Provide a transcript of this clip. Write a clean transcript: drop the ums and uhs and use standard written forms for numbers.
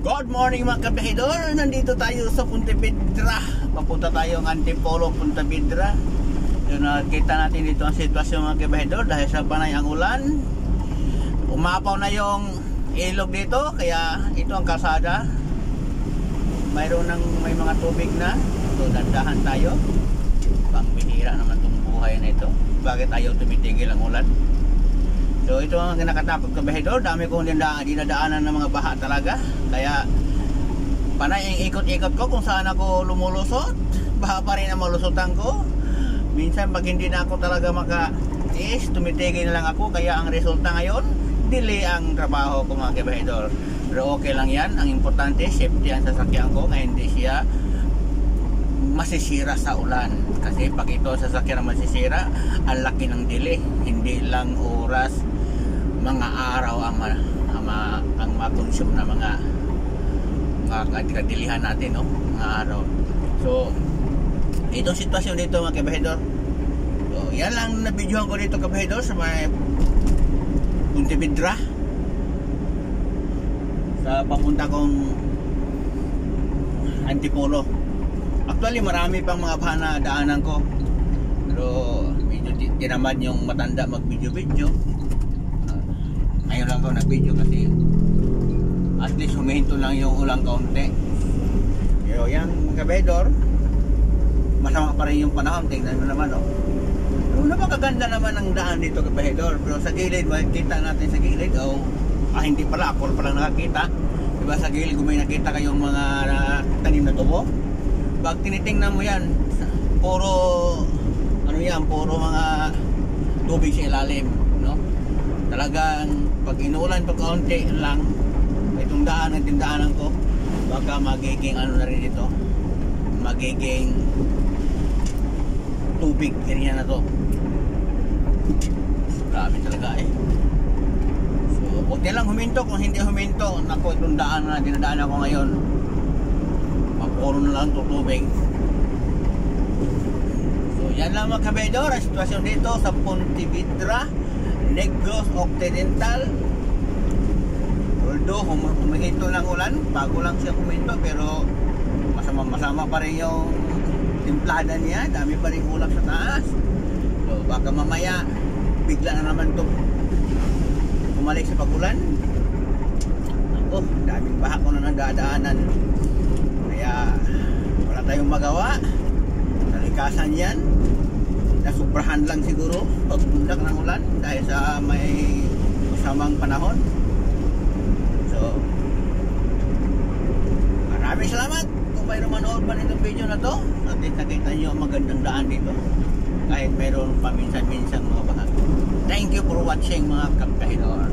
Good morning mga kabahidor. Nandito tayo sa Punta Vedra. Papunta tayo ng Antipolo, Punta Vedra. Yun, nakita natin dito ang sitwasyon mga kabahidor dahil sa panay ang ulan. Umapaw na yung ilog dito, kaya ito ang kalsada. May mga tubig na. So dandahan tayo. Pangbihira naman itong buhay na ito. Bakit tayo tumitigil ang ulan? So ito ang kinakatakot kabahidor. Dami kong dinadaanan ng mga baha talaga. Kaya panay ang ikot-ikot ko kung saan ako lumulusot. Baha pa rin ang malusutan ko. Minsan pag hindi na ako talaga maka-tiis, tumitigil na lang ako. Kaya ang resulta ngayon, delay ang trabaho ko mga kabahidor. Pero okay lang yan. Ang importante, safety ang sasakyan ko. Kaya hindi siya masisira sa ulan. Kasi pag ito sasakyan na masisira, ang laki ng delay. Hindi lang oras, mga araw ang ma-consume na mga kadilihan natin, no? Mga araw. So itong sitwasyon dito mga kabahidor. So yan lang na videohan ko dito kabahidor sa may Punta Vedra, sa papunta kong Antipolo. Actually marami pang mga baha na daanan ko, pero medyo tinamad yung matanda mag video. Ngayon lang ko nag-video kasi at least humihinto lang yung ulang kaunti. Pero yan kabahidor, masama pa rin yung panahon. Tingnan mo naman, oh. Pero napakaganda naman ang daan dito kabahidor. Pero sa gilid, makikita natin sa gilid, hindi pala, ako pala nakakita. Diba sa gilid kung may nakita kayong mga tanim na tubo, pag tinitingnan mo yan, puro puro mga tubig sa ilalim, no? Talagang pag inulan pa kaunti lang, itong daanan ko, baka magiging na rin ito, magiging tubig area na to. Grabe talaga eh. So okay lang huminto. Kung hindi huminto, naku, itong daan na dinadaan ako ngayon, mapuro na lang itong tubig. So yan lang mga kabahidor, ang sitwasyon dito sa Punta Vedra, Negros Occidental. Although humihinto ng ulan, bago lang siya huminto, pero masama pa rin yung timplada niya. Dami pa rin ulap sa taas. So baka mamaya bigla na naman ito bumalik sa pagulan. Ako, daming baha ko na nagdadaanan, kaya wala tayong magawa. Kalikasan yan, nasubrahan lang siguro pagbundak ng ulan dahil sa may masamang panahon. So maraming salamat kung mayroon manood pa nitong video na to. At nakita nyo ang magandang daan dito kahit mayroon paminsan-minsan mga baha. Thank you for watching mga kabahidor.